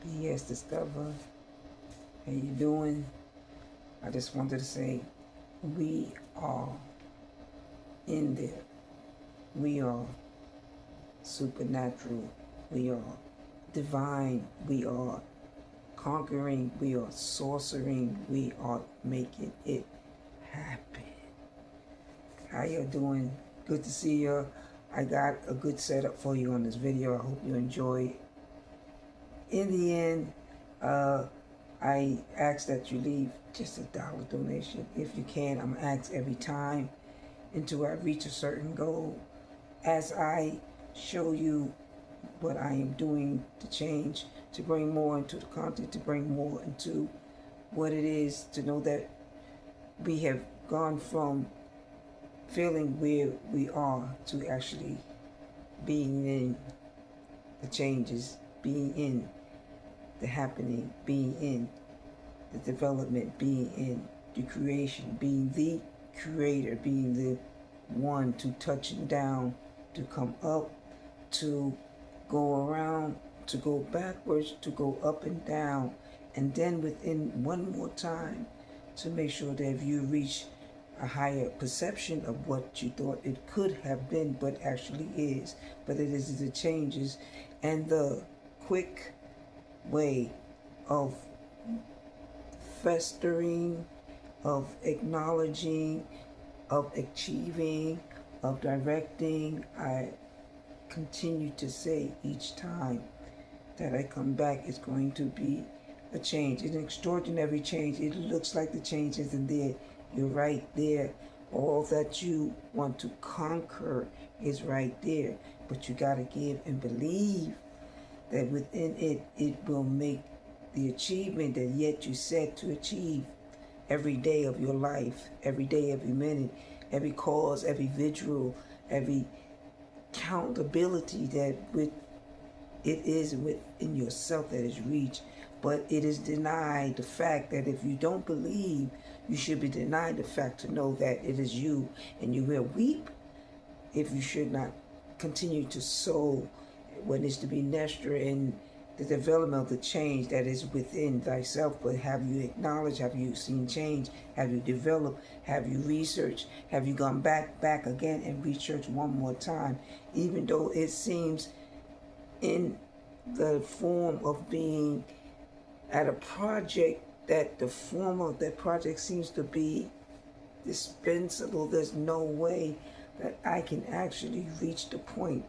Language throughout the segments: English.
BS Discover. How you doing? I just wanted to say we are in there. We are supernatural. We are divine. We are conquering. We are sorcering. We are making it happen. How you doing? Good to see you. I got a good setup for you on this video. I hope you enjoy it. In the end, I ask that you leave just $1 donation if you can. I'm gonna ask every time until I reach a certain goal. As I show you what I am doing to change, to bring more into the content, to bring more into what it is, to know that we have gone from feeling where we are to actually being in the changes, being in the happening, being in the development, being in the creation, being the creator, being the one to touching down, to come up, to go around, to go backwards, to go up and down, and then within one more time to make sure that if you reach a higher perception of what you thought it could have been but actually is, but it is the changes and the quick way of festering, of acknowledging, of achieving, of directing. I continue to say each time that I come back, it's going to be a change, an extraordinary change. It looks like the change isn't there. You're right there. All that you want to conquer is right there. But you got to give and believe that within it, it will make the achievement that yet you set to achieve every day of your life, every day, every minute, every cause, every vigil, every accountability that with it is within yourself that is reached. But it is denied the fact that if you don't believe, you should be denied the fact to know that it is you, and you will weep if you should not continue to sow what needs to be nurtured in the development of the change that is within thyself. But have you acknowledged? Have you seen change? Have you developed? Have you researched? Have you gone back again and researched one more time? Even though it seems in the form of being at a project that the form of that project seems to be dispensable, there's no way that I can actually reach the point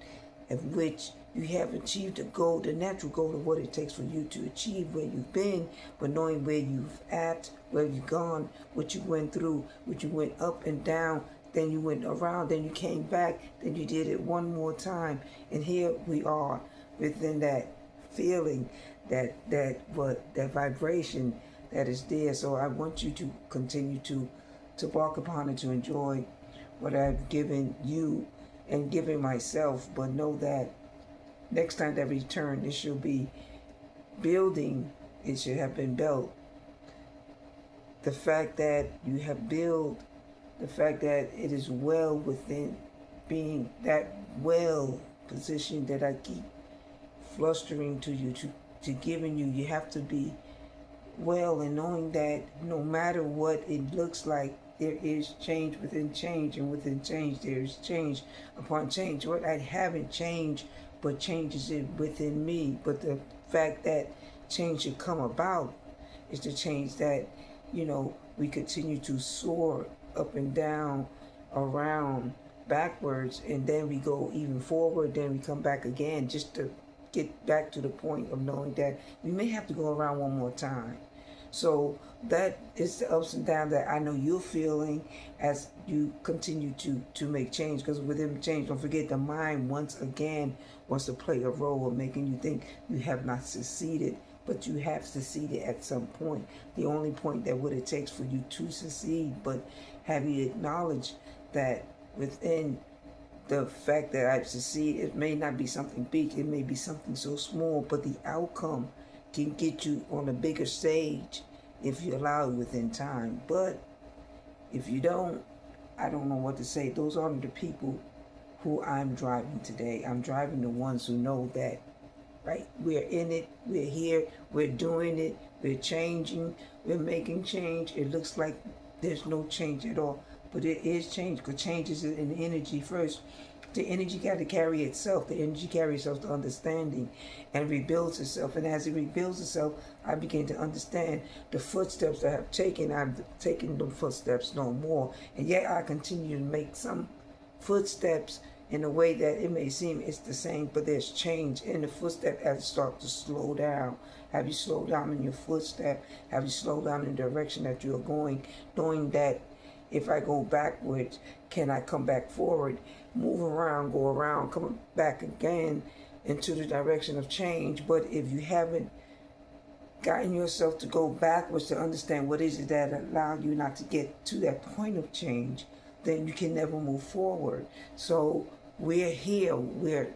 at which you have achieved a goal, the natural goal of what it takes for you to achieve where you've been, but knowing where you've at, where you've gone, what you went through, what you went up and down, then you went around, then you came back, then you did it one more time, and here we are within that feeling, that vibration that is there. So I want you to continue to walk upon it, to enjoy what I've given you and given myself, but know that next time that return, it should be building, it should have been built. The fact that you have built, the fact that it is well within being that well position that I keep flustering to you, to giving you, you have to be well, and knowing that no matter what it looks like, there is change within change, and within change there is change upon change. What I haven't changed, but changes it within me. But the fact that change should come about is the change that, we continue to soar up and down, around, backwards, and then we go even forward, then we come back again, just to get back to the point of knowing that we may have to go around one more time. So that is the ups and downs that I know you're feeling as you continue to make change. Because within change, don't forget, the mind once again wants to play a role of making you think you have not succeeded, but you have succeeded at some point. The only point that what it takes for you to succeed. But have you acknowledged that within the fact that I've succeeded, it may not be something big, it may be something so small, but the outcome can get you on a bigger stage if you allow it within time. But if you don't, I don't know what to say. Those aren't the people who I'm driving today. I'm driving the ones who know that right? We're in it, we're here, we're doing it, we're changing, we're making change. It looks like there's no change at all, but it is change, because change is in energy first. The energy got to carry itself. The energy carries itself to understanding and rebuilds itself. And as it rebuilds itself, I begin to understand the footsteps that I've taken. I've taken the footsteps no more. And yet I continue to make some footsteps in a way that it may seem it's the same, but there's change in the footstep as it starts to slow down. Have you slowed down in your footstep? Have you slowed down in the direction that you're going, knowing that if I go backwards, can I come back forward? Move around, go around, come back again into the direction of change. But if you haven't gotten yourself to go backwards to understand what is it that allowed you not to get to that point of change, then you can never move forward. So we're here, we're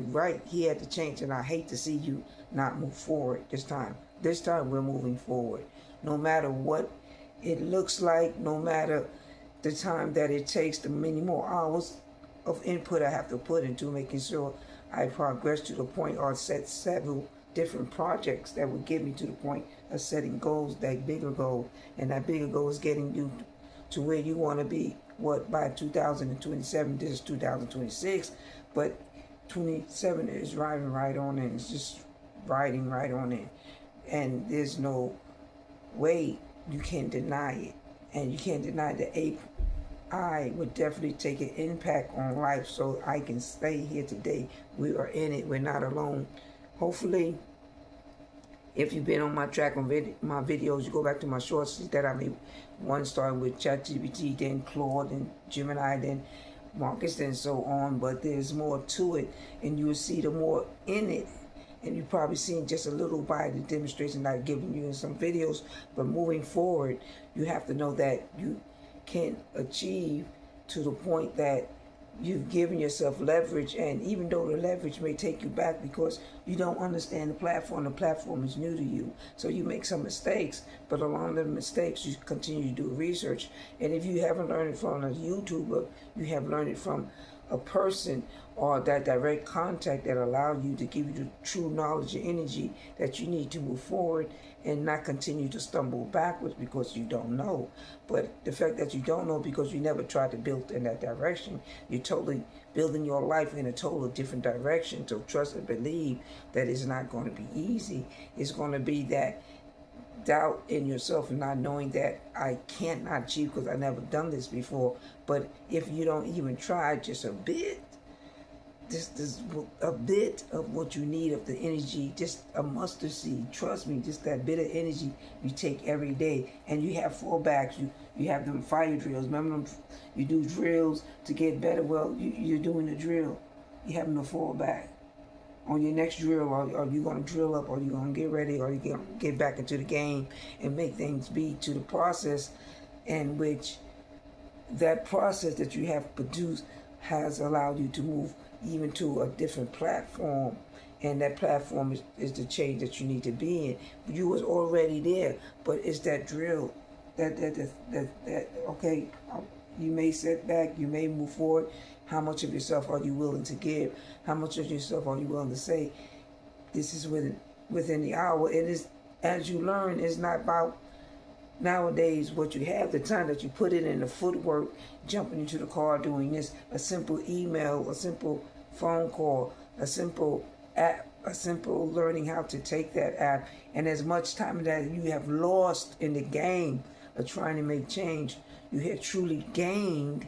right here at the change, and I hate to see you not move forward this time. This time we're moving forward. No matter what it looks like, no matter the time that it takes, the many more hours of input I have to put into making sure I progress to the point, or set several different projects that would get me to the point of setting goals, that bigger goal. And that bigger goal is getting you to where you want to be, by 2027. This is 2026, but 27 is riding right on in. It's just riding right on in. And there's no way you can deny it. And you can't deny that I would definitely take an impact on life, so I can stay here today. We are in it. We're not alone. Hopefully, if you've been on my track on my videos, you go back to my shorts that I made. One started with ChatGPT, then Claude, then Gemini, then Marcus, then so on. But there's more to it, and you will see the more in it. And you've probably seen just a little by the demonstration I've given you in some videos. But moving forward, you have to know that you can achieve to the point that you've given yourself leverage. And even though the leverage may take you back because you don't understand the platform is new to you. So you make some mistakes, but along the mistakes, you continue to do research. And if you haven't learned it from a YouTuber, you have learned it from a person or that direct contact that allows you to give you the true knowledge and energy that you need to move forward and not continue to stumble backwards because you don't know. But the fact that you don't know because you never tried to build in that direction, you're totally building your life in a total different direction. So trust and believe that it's not going to be easy. It's going to be that doubt in yourself and not knowing that I cannot achieve because I've never done this before. But if you don't even try just a bit, just a bit of what you need of the energy, just a mustard seed. Trust me, just that bit of energy you take every day. And you have fallbacks. You have them fire drills. Remember them? You do drills to get better. Well, you're doing the drill. You have no fallback. On your next drill, are you going to drill up, or are you going to get ready, or are you going to get back into the game and make things be to the process in which that process that you have produced has allowed you to move even to a different platform. And that platform is the change that you need to be in. You was already there, but it's that drill that okay, you may set back, you may move forward. How much of yourself are you willing to give? How much of yourself are you willing to say, this is within the hour? It is, as you learn, it's not about nowadays what you have, the time that you put it in, the footwork, jumping into the car, doing this, a simple email, a simple phone call, a simple app, a simple learning how to take that app. And as much time that you have lost in the game of trying to make change, you have truly gained.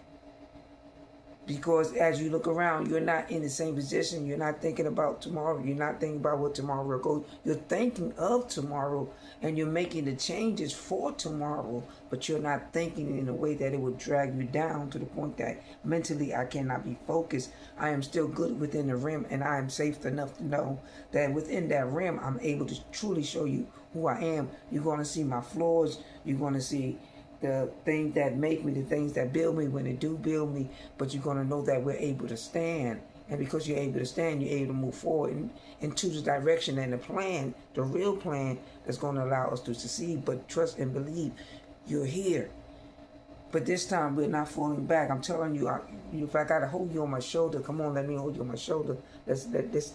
Because as you look around, you're not in the same position. You're not thinking about tomorrow. You're not thinking about what tomorrow will go. You're thinking of tomorrow, and you're making the changes for tomorrow, but you're not thinking in a way that it would drag you down to the point that mentally I cannot be focused. I am still good within the rim, and I am safe enough to know that within that rim, I'm able to truly show you who I am. You're going to see my flaws. You're going to see the things that make me, the things that build me when they do build me, but you're going to know that we're able to stand. And because you're able to stand, you're able to move forward into the direction and the plan, the real plan that's going to allow us to succeed. But trust and believe, you're here. But this time, we're not falling back. I'm telling you, if I got to hold you on my shoulder, come on, let me hold you on my shoulder. Let's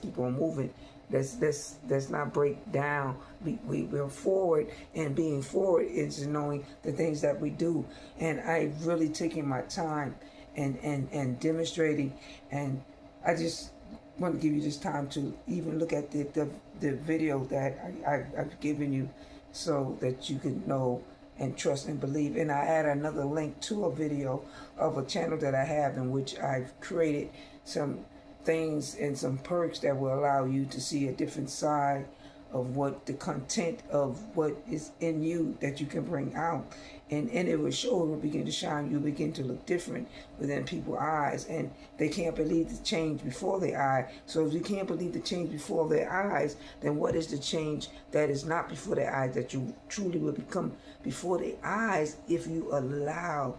keep on moving. Let's not break down. We're forward, and being forward is knowing the things that we do. And I really taking my time and demonstrating. And I just want to give you this time to even look at the video that I've given you, so that you can know and trust and believe. And I add another link to a video of a channel that I have, in which I've created some things and some perks that will allow you to see a different side of what the content of what is in you that you can bring out. And it will show, it will begin to shine. You begin to look different within people's eyes, and they can't believe the change before their eye. So if you can't believe the change before their eyes, then what is the change that is not before their eyes, that you truly will become before their eyes, if you allow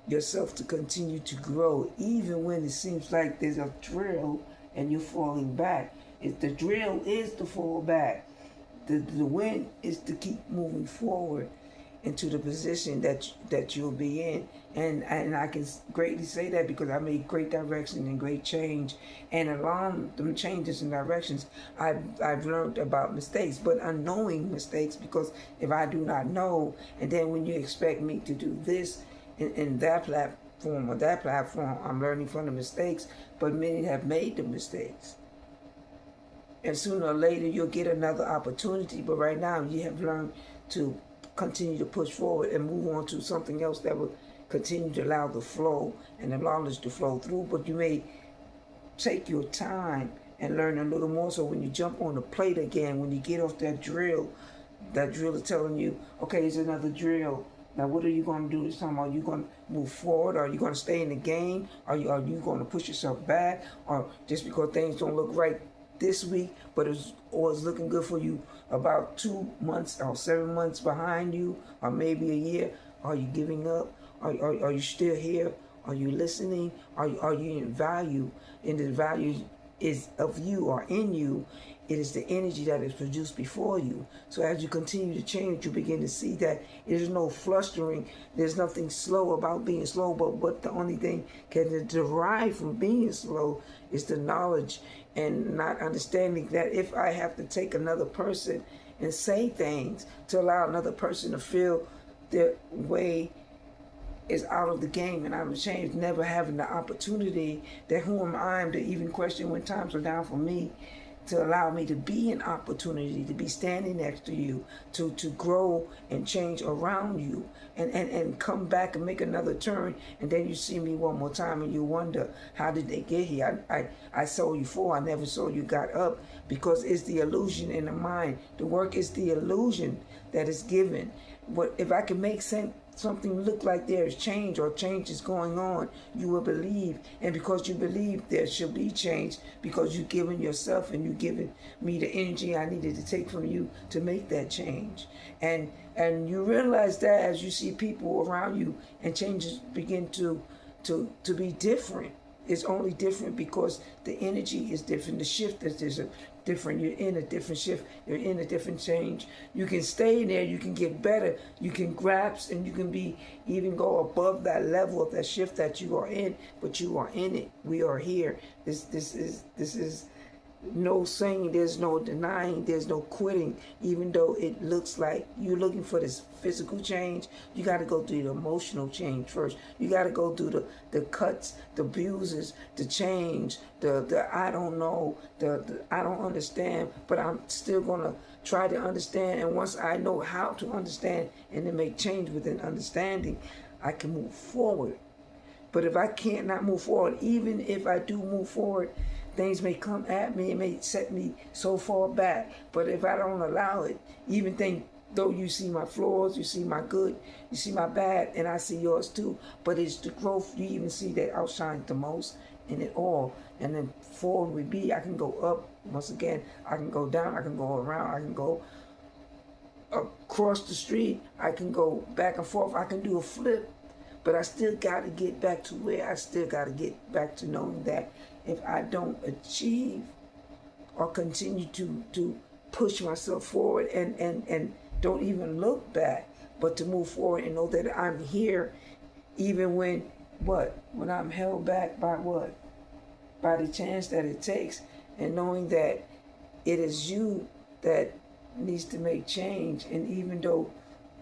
yourself to continue to grow, even when it seems like there's a drill and you're falling back. If the drill is to fall back, the win is to keep moving forward into the position that you'll be in. And I can greatly say that because I made great direction and great change, and along them changes and directions, I've learned about mistakes, but unknowing mistakes, because if I do not know, and then when you expect me to do this in that platform or that platform, I'm learning from the mistakes, but many have made the mistakes. And sooner or later, you'll get another opportunity. But right now, you have learned to continue to push forward and move on to something else that will continue to allow the flow and the knowledge to flow through. But you may take your time and learn a little more. So when you jump on the plate again, when you get off that drill is telling you, okay, it's another drill. Now, what are you going to do this time? Are you going to move forward? Are you going to stay in the game? Are you going to push yourself back? Or just because things don't look right this week, but it's looking good for you about 2 months or 7 months behind you, or maybe a year, are you giving up? Are you still here? Are you listening? Are you in value? And the value is of you or in you. It is the energy that is produced before you. So as you continue to change, you begin to see that there's no flustering. There's nothing slow about being slow, but the only thing can derive from being slow is the knowledge and not understanding that if I have to take another person and say things to allow another person to feel their way is out of the game, and I'm ashamed never having the opportunity, that who am I to even question when times are down for me, to allow me to be an opportunity, to be standing next to you, to grow and change around you, and come back and make another turn, and then you see me one more time and you wonder, how did they get here? I saw you fall, I never saw you got up, because it's the illusion in the mind. The work is the illusion that is given. What if I can make something look like there is change, or change is going on, you will believe. And because you believe there should be change, because you've given yourself and you've given me the energy I needed to take from you to make that change. And you realize that as you see people around you, and changes begin to be different. It's only different because the energy is different. The shift is different. You're in a different shift. You're in a different change. You can stay in there. You can get better. You can grasp, and you can even go above that level of that shift that you are in. But you are in it. We are here. This is no saying. There's no denying. There's no quitting. Even though it looks like you're looking for this physical change, you got to go through the emotional change first. You got to go through the cuts, the bruises, the change, the I don't know, the I don't understand, but I'm still going to try to understand. And once I know how to understand and to make change within understanding, I can move forward. But if I can't not move forward, even if I do move forward, things may come at me, it may set me so far back. But if I don't allow it, even though you see my flaws, you see my good, you see my bad, and I see yours too. But it's the growth, you even see that outshines the most in it all. And then forward would be, I can go up, once again, I can go down, I can go around, I can go across the street, I can go back and forth, I can do a flip. But I still got to get back to where I still got to get back to knowing that if I don't achieve or continue to push myself forward and don't even look back, but to move forward and know that I'm here, even when I'm held back by what? By the chance that it takes. and knowing that it is you that needs to make change. And even though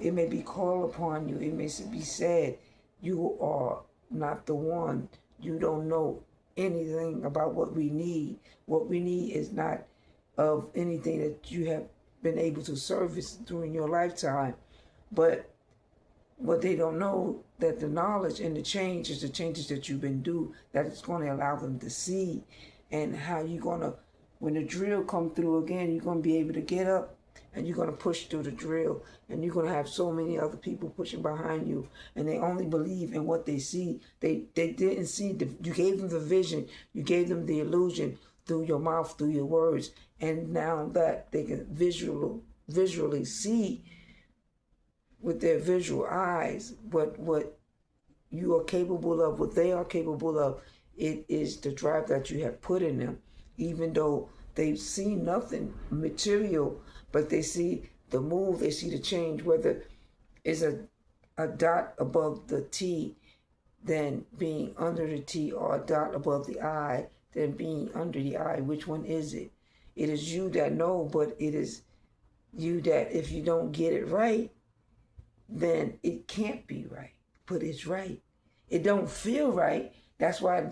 it may be called upon you, it may be said, you are not the one. You don't know anything about what we need. What we need is not of anything that you have been able to service during your lifetime. But what they don't know, that the knowledge and the change is the changes that you've been doing, that it's going to allow them to see. And how you're going to, when the drill come through again, you're going to be able to get up and you're going to push through the drill, and you're going to have so many other people pushing behind you, and they only believe in what they see. They didn't see, you gave them the vision, you gave them the illusion through your mouth, through your words, and now that they can visually see with their visual eyes what you are capable of, what they are capable of. It is the drive that you have put in them, even though they see nothing material, but they see the move, they see the change, whether it's a dot above the T, then being under the T, or a dot above the I, then being under the I. Which one is it? It is you that know, but it is you that if you don't get it right, then it can't be right, but it's right. It don't feel right. That's why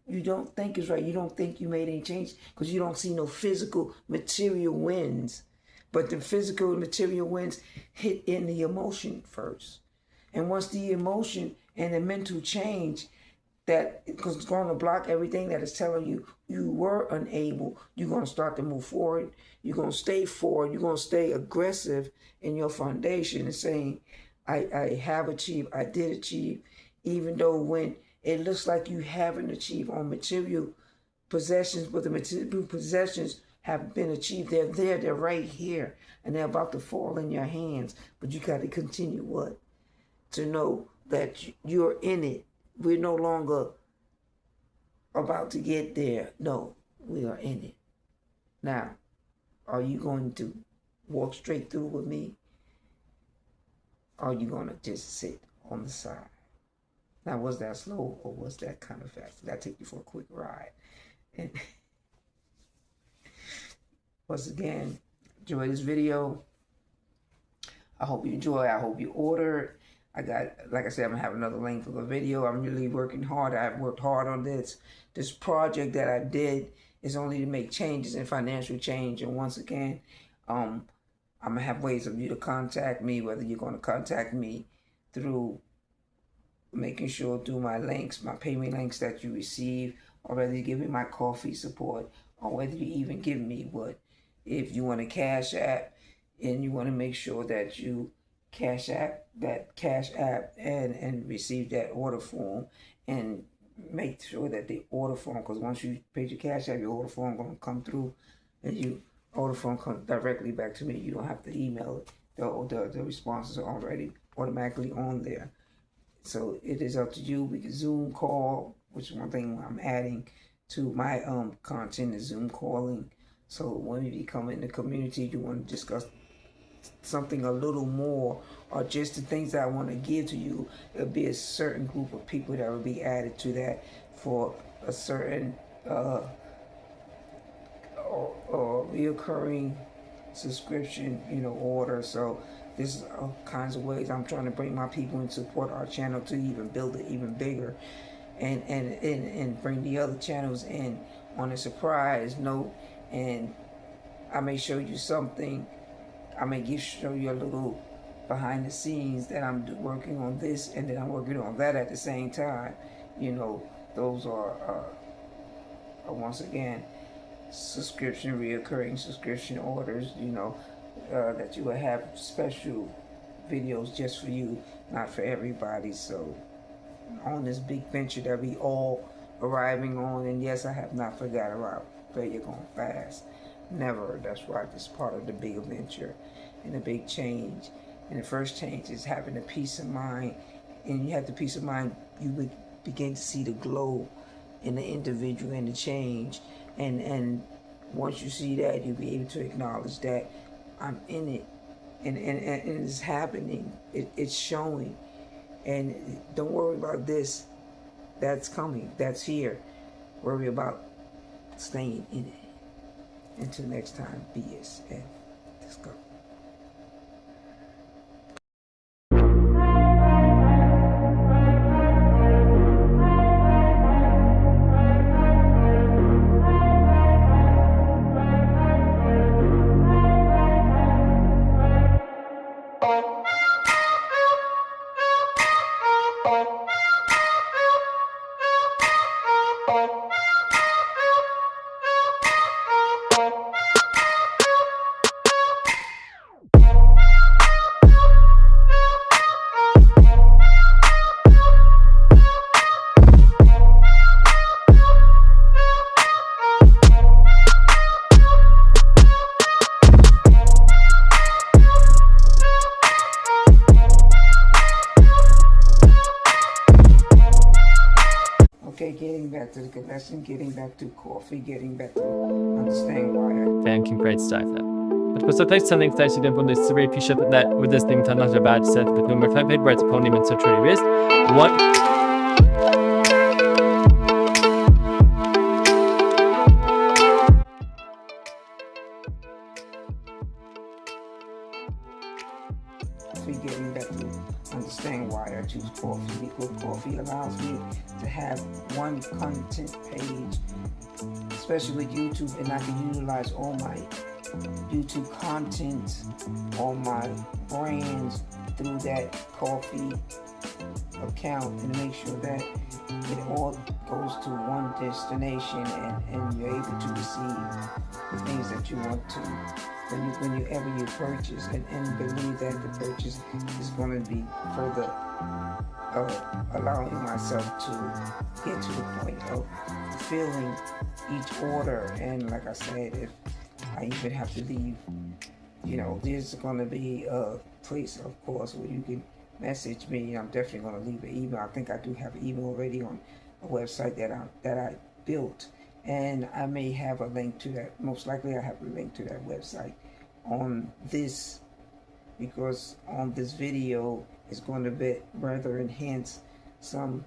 you don't think it's right. You don't think you made any change because you don't see no physical material wins. But the physical and material winds hit in the emotion first. And once the emotion and the mental change, that because it's going to block everything that is telling you you were unable, you're going to start to move forward. You're going to stay forward. You're going to stay aggressive in your foundation and saying, I have achieved, I did achieve, even though when it looks like you haven't achieved on material possessions, but the material possessions have been achieved. They're there, they're right here, and they're about to fall in your hands. But you got to continue what? To know that you're in it. We're no longer about to get there. No, we are in it. Now, are you going to walk straight through with me? Or are you going to just sit on the side? Now, was that slow or was that kind of fast? Did I take you for a quick ride? And once again, enjoy this video. I hope you enjoy. I hope you order. I got, like I said, I'm going to have another link for the video. I'm really working hard. I've worked hard on this. This project that I did is only to make changes in financial change. And once again, I'm going to have ways of you to contact me, whether you're going to contact me through making sure through my links, my payment links that you receive, or whether you give me my coffee support, or whether you even give me what, if you want a Cash App, and you want to make sure that you Cash App and receive that order form, and make sure that the order form, because once you pay your Cash App, your order form going to come through, and you order form comes directly back to me. You don't have to email it. The responses are already automatically on there. So it is up to you. We can Zoom call, which is one thing I'm adding to my content is Zoom calling. So when you become in the community, you want to discuss something a little more, or just the things that I want to give to you, it'll be a certain group of people that will be added to that for a certain or reoccurring subscription, order. So this is all kinds of ways I'm trying to bring my people and support our channel to even build it even bigger, and bring the other channels in on a surprise note. And I may show you something. I may show you a little behind the scenes that I'm working on this, and then I'm working on that at the same time. Those are once again reoccurring subscription orders. That you will have special videos just for you, not for everybody. So on this big venture that we all arriving on, and yes, I have not forgot about Failure Going Fast. Never. That's why this is part of the big adventure and the big change. And the first change is having a peace of mind. And you have the peace of mind, you would begin to see the glow in the individual and the change. And once you see that, you'll be able to acknowledge that I'm in it. And it's happening. It's showing. And don't worry about this. That's coming. That's here. Worry about staying in it. Until next time, BSF. Let's go. Okay, getting back to the lesson, getting back to coffee, getting back to understanding why. Thank great stuff there. But po prostu to jest cenny, który się będę sobie pisze, that with this thing to not about set, but number 5 where it's pony and century wrist. What? Getting back to understand why I choose coffee, because coffee allows me to have one content page, especially with YouTube, and I can utilize all my YouTube content, all my brands through that coffee account, and make sure that it all goes to one destination, and you're able to receive the things that you want to whenever you purchase, and believe that the purchase is going to be further allowing myself to get to the point of fulfilling each order. And like I said, if I even have to leave, there's going to be a place, of course, where you can message me. I'm definitely going to leave an email. I think I do have an email already on a website that I built, and I may have a link to that. Most likely I have a link to that website on this, because on this video is going to rather enhance some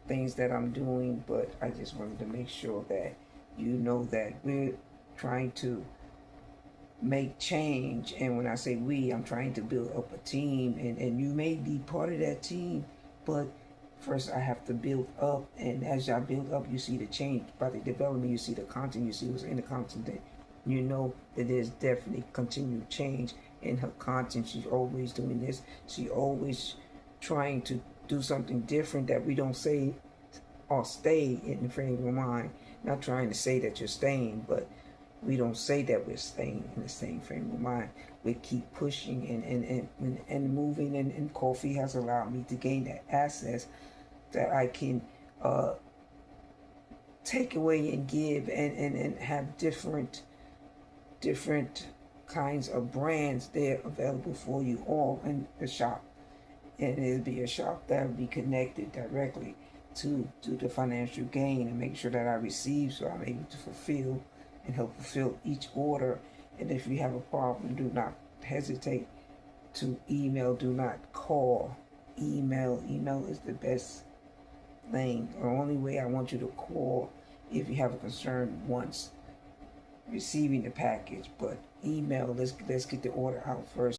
things that I'm doing. But I just wanted to make sure that you know that we're trying to make change, and when I say we, I'm trying to build up a team, and you may be part of that team, but first I have to build up, and as I build up, you see the change. By the development, you see the content, you see what's in the content, that you know that there's definitely continued change in her content. She's always doing this. She's always trying to do something different that we don't say or stay in the frame of mind. Not trying to say that you're staying, but we don't say that we're staying in the same frame of mind. We keep pushing and moving, and coffee has allowed me to gain that access that I can take away and give, and have different kinds of brands there available for you all in the shop. And it'll be a shop that will be connected directly to the financial gain, and make sure that I receive, so I'm able to fulfill and help fulfill each order. And if you have a problem, do not hesitate to email. Do not call. Email is the best thing. The only way I want you to call if you have a concern once receiving the package, but email, let's get the order out first.